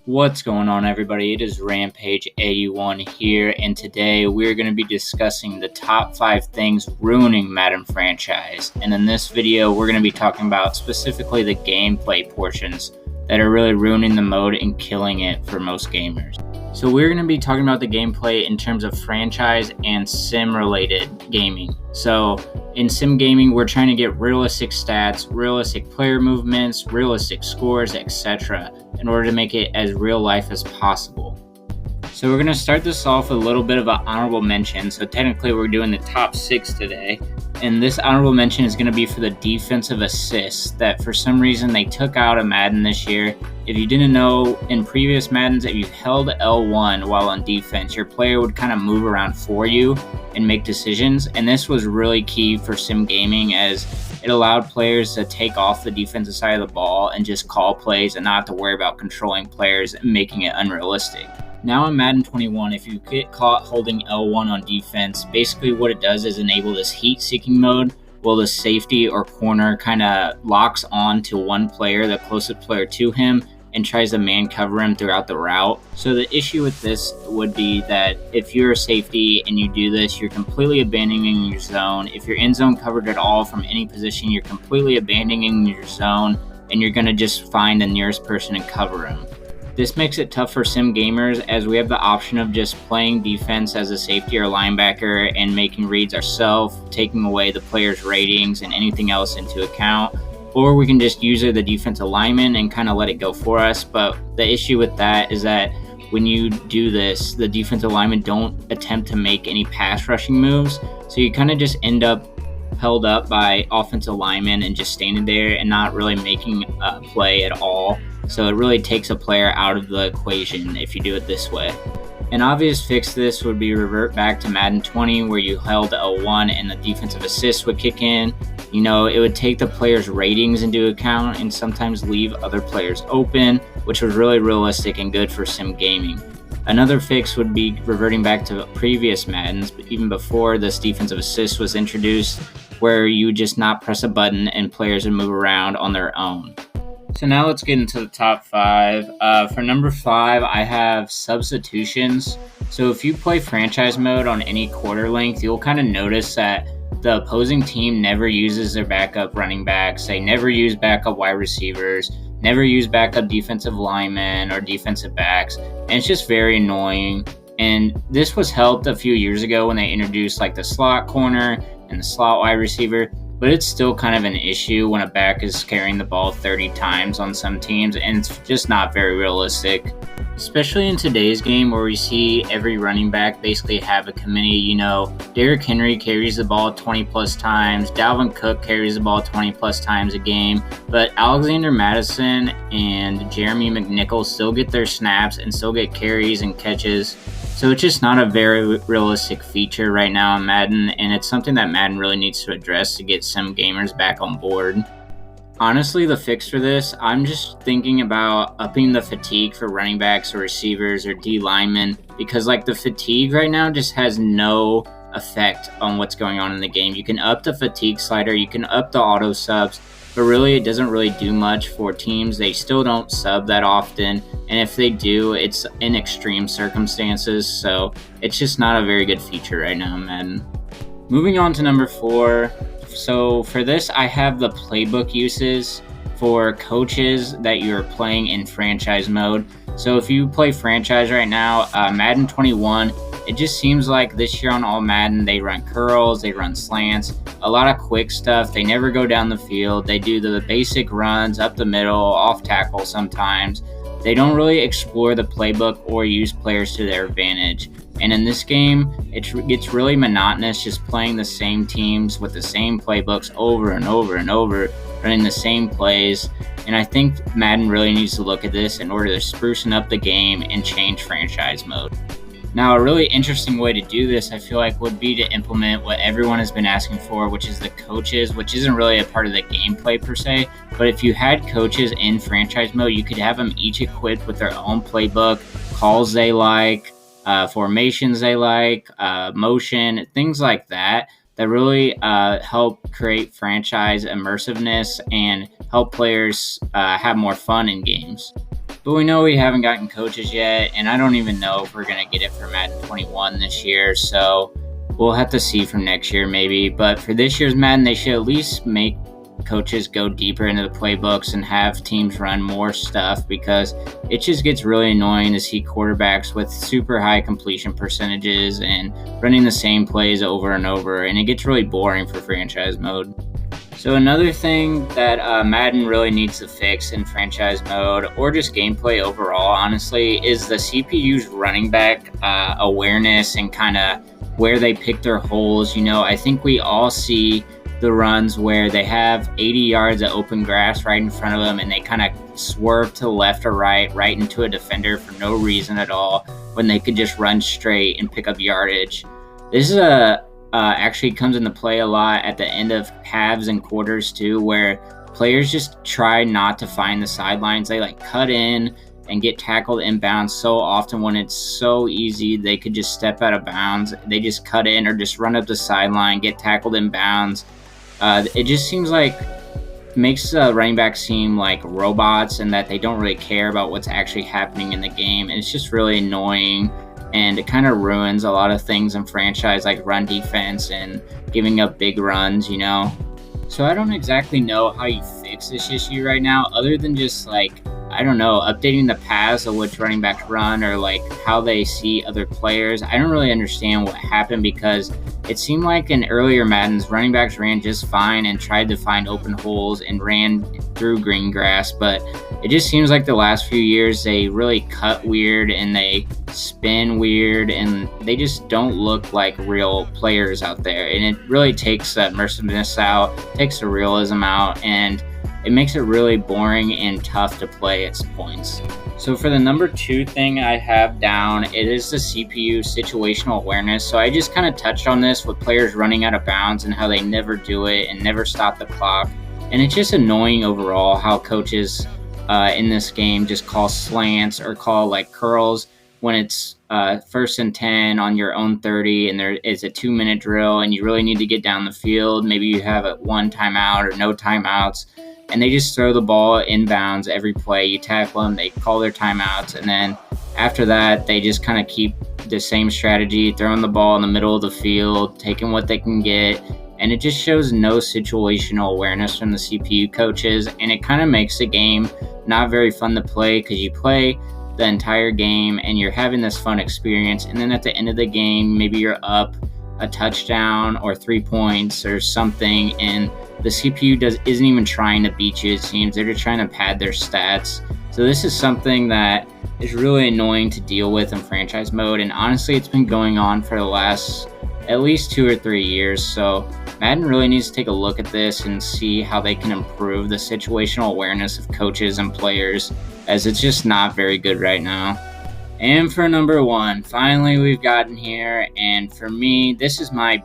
What's going on, everybody? It is Rampage81 here, and today we're going to be discussing the top 5 things ruining Madden franchise. And in this video, we're going to be talking about specifically the gameplay portions that are really ruining the mode and killing it for most gamers. So we're going to be talking about the gameplay in terms of franchise and sim-related gaming. So in sim gaming, we're trying to get realistic stats, realistic player movements, realistic scores, etc. in order to make it as real life as possible. So we're going to start this off with a little bit of an honorable mention. So technically we're doing the top 6 today. And this honorable mention is going to be for the defensive assists that for some reason they took out of Madden this year. If you didn't know, in previous Maddens, if you held L1 while on defense, your player would kind of move around for you and make decisions. And this was really key for sim gaming, as it allowed players to take off the defensive side of the ball and just call plays and not have to worry about controlling players and making it unrealistic. Now in Madden 21, if you get caught holding L1 on defense, basically what it does is enable this heat-seeking mode, while the safety or corner kind of locks on to one player, the closest player to him, and tries to man cover him throughout the route. So the issue with this would be that if you're a safety and you do this, you're completely abandoning your zone. If you're in zone covered at all from any position, you're completely abandoning your zone, and you're going to just find the nearest person and cover him. This makes it tough for sim gamers, as we have the option of just playing defense as a safety or linebacker and making reads ourselves, taking away the player's ratings and anything else into account. Or we can just use the defensive lineman and kind of let it go for us. But the issue with that is that when you do this, the defensive linemen don't attempt to make any pass rushing moves. So you kind of just end up held up by offensive linemen and just standing there and not really making a play at all. So it really takes a player out of the equation if you do it this way. An obvious fix to this would be revert back to Madden 20, where you held L1 and the defensive assist would kick in. You know, it would take the player's ratings into account and sometimes leave other players open, which was really realistic and good for sim gaming. Another fix would be reverting back to previous Maddens, even before this defensive assist was introduced, where you would just not press a button and players would move around on their own. So now let's get into the top 5. For number 5, I have substitutions. So if you play franchise mode on any quarter length, you'll kind of notice that the opposing team never uses their backup running backs. They never use backup wide receivers, never use backup defensive linemen or defensive backs. And it's just very annoying. And this was helped a few years ago when they introduced like the slot corner and the slot wide receiver. But it's still kind of an issue when a back is carrying the ball 30 times on some teams, and it's just not very realistic. Especially in today's game, where we see every running back basically have a committee. You know, Derrick Henry carries the ball 20 plus times, Dalvin Cook carries the ball 20 plus times a game, but Alexander Madison and Jeremy McNichol still get their snaps and still get carries and catches. So it's just not a very realistic feature right now in Madden, and it's something that Madden really needs to address to get some gamers back on board. Honestly, the fix for this, I'm just thinking about upping the fatigue for running backs or receivers or D linemen, because like the fatigue right now just has no effect on what's going on in the game. You can up the fatigue slider, you can up the auto subs, but really it doesn't really do much for teams. They still don't sub that often, and if they do, it's in extreme circumstances, so it's just not a very good feature right now, man. Moving on to number 4. So for this, I have the playbook uses for coaches that you're playing in franchise mode. So if you play franchise right now, Madden 21, it just seems like this year on all Madden, they run curls, they run slants, a lot of quick stuff. They never go down the field. They do the basic runs up the middle, off tackle sometimes. They don't really explore the playbook or use players to their advantage. And in this game, it gets really monotonous just playing the same teams with the same playbooks over and over and over, running the same plays. And I think Madden really needs to look at this in order to sprucing up the game and change franchise mode. Now, a really interesting way to do this, I feel like, would be to implement what everyone has been asking for, which is the coaches, which isn't really a part of the gameplay per se. But if you had coaches in franchise mode, you could have them each equipped with their own playbook, calls they like, formations they like, motion, things like that really help create franchise immersiveness and help players have more fun in games. but we know we haven't gotten coaches yet, and I don't even know if we're going to get it for Madden 21 this year, so we'll have to see from next year maybe. But for this year's Madden, they should at least make coaches go deeper into the playbooks and have teams run more stuff, because it just gets really annoying to see quarterbacks with super high completion percentages and running the same plays over and over, and it gets really boring for franchise mode. So another thing that Madden really needs to fix in franchise mode, or just gameplay overall, honestly, is the CPU's running back awareness and kind of where they pick their holes. I think we all see the runs where they have 80 yards of open grass right in front of them, and they kind of swerve to the left or right into a defender for no reason at all, when they could just run straight and pick up yardage. This is actually comes into play a lot at the end of halves and quarters too, where players just try not to find the sidelines. They cut in and get tackled inbounds so often when it's so easy they could just step out of bounds. They just cut in or just run up the sideline, get tackled inbounds. It just seems like makes running backs seem like robots, and that they don't really care about what's actually happening in the game. And it's just really annoying, and it kind of ruins a lot of things in franchise, like run defense and giving up big runs. So I don't exactly know how you fix this issue right now, other than just I don't know, updating the paths of which running backs run, or how they see other players. I don't really understand what happened, because it seemed like in earlier Maddens, running backs ran just fine and tried to find open holes and ran through green grass. But it just seems like the last few years they really cut weird and they spin weird, and they just don't look like real players out there. And it really takes that immersiveness out, takes the realism out, and it makes it really boring and tough to play at points. So for the number 2 thing I have down, it is the CPU situational awareness. So I just kind of touched on this with players running out of bounds and how they never do it and never stop the clock. And it's just annoying overall how coaches in this game just call slants or call curls when it's 1st and 10 on your own 30, and there is a 2-minute drill and you really need to get down the field. Maybe you have one timeout or no timeouts, and they just throw the ball inbounds every play. You tackle them, they call their timeouts, and then after that, they just kind of keep the same strategy, throwing the ball in the middle of the field, taking what they can get, and it just shows no situational awareness from the CPU coaches, and it kind of makes the game not very fun to play, because you play the entire game and you're having this fun experience, and then at the end of the game, maybe you're up a touchdown or 3 points or something, and the CPU isn't even trying to beat you. It seems they're just trying to pad their stats. So this is something that is really annoying to deal with in franchise mode, and honestly it's been going on for the last at least 2 or 3 years. So Madden really needs to take a look at this and see how they can improve the situational awareness of coaches and players, as it's just not very good right now. And for number 1, finally we've gotten here, and for me, this is my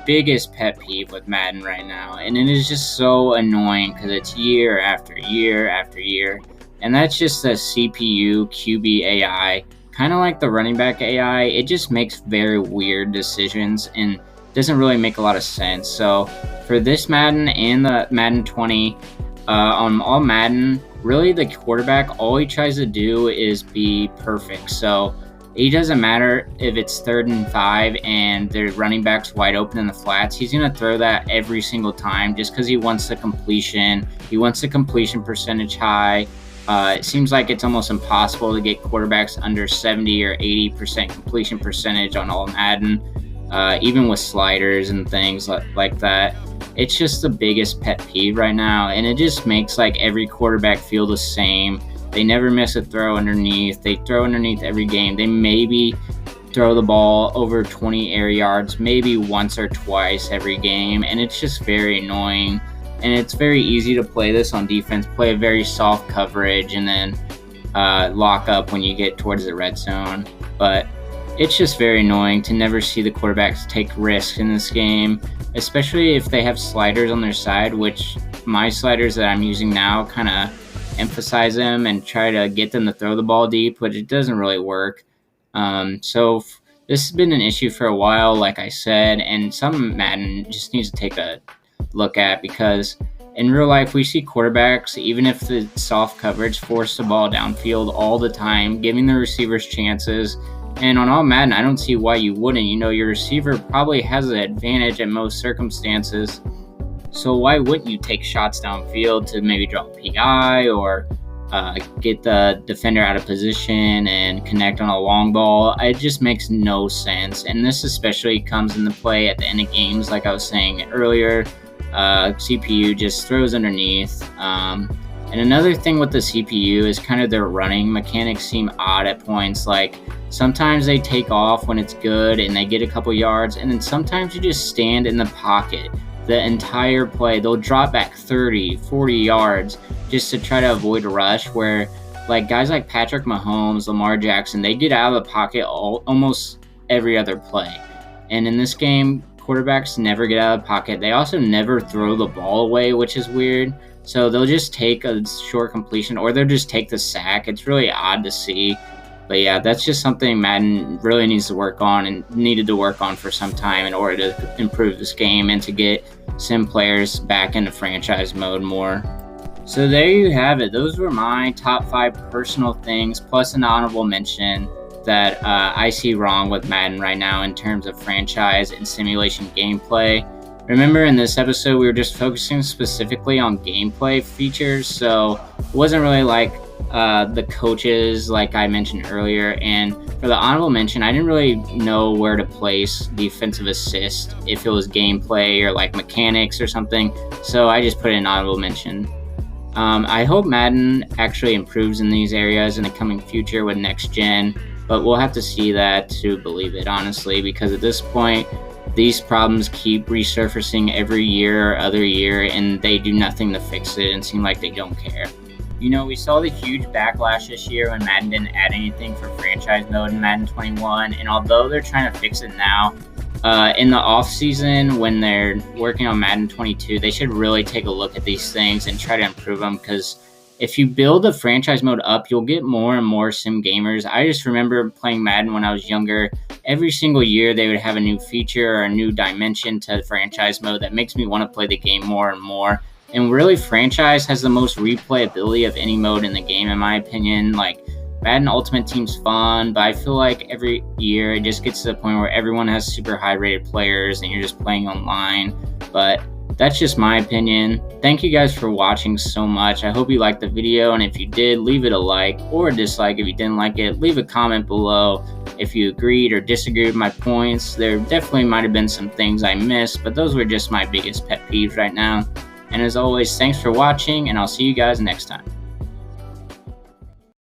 biggest pet peeve with Madden right now, and it is just so annoying because it's year after year after year, and that's just the CPU QB AI. Kind of like the running back AI, it just makes very weird decisions and doesn't really make a lot of sense. So for this Madden and the Madden 20, on all Madden, really the quarterback, all he tries to do is be perfect. So it doesn't matter if it's 3rd and 5 and the running back's wide open in the flats. He's going to throw that every single time just because he wants the completion. He wants the completion percentage high. It seems like it's almost impossible to get quarterbacks under 70 or 80% completion percentage on all Madden, even with sliders and things like that. It's just the biggest pet peeve right now, and it just makes every quarterback feel the same. They never miss a throw underneath. They throw underneath every game. They maybe throw the ball over 20 air yards, maybe once or twice every game, and it's just very annoying. And it's very easy to play this on defense, play a very soft coverage, and then lock up when you get towards the red zone. But it's just very annoying to never see the quarterbacks take risks in this game, especially if they have sliders on their side, which my sliders that I'm using now kind of emphasize them and try to get them to throw the ball deep, but it doesn't really work. So this has been an issue for a while, like I said, and some Madden just needs to take a look at, because In real life, we see quarterbacks, even if the soft coverage, force the ball downfield all the time, giving the receivers chances. And on all Madden, I don't see why you wouldn't. Your receiver probably has an advantage in most circumstances. So why wouldn't you take shots downfield to maybe draw a PI or get the defender out of position and connect on a long ball? It just makes no sense. And this especially comes into play at the end of games, like I was saying earlier. CPU just throws underneath. And another thing with the CPU is kind of their running mechanics seem odd at points. Like sometimes they take off when it's good and they get a couple yards, and then sometimes you just stand in the pocket the entire play. They'll drop back 30, 40 yards just to try to avoid a rush, where like guys like Patrick Mahomes, Lamar Jackson, they get out of the pocket almost every other play. And in this game, quarterbacks never get out of the pocket. They also never throw the ball away, which is weird. So they'll just take a short completion or they'll just take the sack. It's really odd to see. But yeah, that's just something Madden really needs to work on and needed to work on for some time in order to improve this game and to get sim players back into franchise mode more. So there you have it. Those were my top 5 personal things, plus an honorable mention that I see wrong with Madden right now in terms of franchise and simulation gameplay. Remember, in this episode, we were just focusing specifically on gameplay features, so it wasn't really like the coaches, like I mentioned earlier. And for the honorable mention, I didn't really know where to place defensive assist, if it was gameplay or like mechanics or something, so I just put it in honorable mention. I hope Madden actually improves in these areas in the coming future with next gen, but we'll have to see that to believe it, honestly, because at this point, these problems keep resurfacing every year or other year, and they do nothing to fix it and seem like they don't care. We saw the huge backlash this year when Madden didn't add anything for franchise mode in Madden 21, and although they're trying to fix it now, in the off season when they're working on Madden 22, they should really take a look at these things and try to improve them, because if you build the franchise mode up, you'll get more and more sim gamers. I just remember playing Madden when I was younger. Every single year they would have a new feature or a new dimension to franchise mode that makes me want to play the game more and more. And really, franchise has the most replayability of any mode in the game, in my opinion. Like, Madden Ultimate Team's fun, but I feel like every year it just gets to the point where everyone has super high rated players and you're just playing online. But that's just my opinion. Thank you guys for watching so much. I hope you liked the video, and if you did, leave it a like or a dislike. If you didn't like it, leave a comment below if you agreed or disagreed with my points. There definitely might have been some things I missed, but those were just my biggest pet peeves right now. And as always, thanks for watching, and I'll see you guys next time.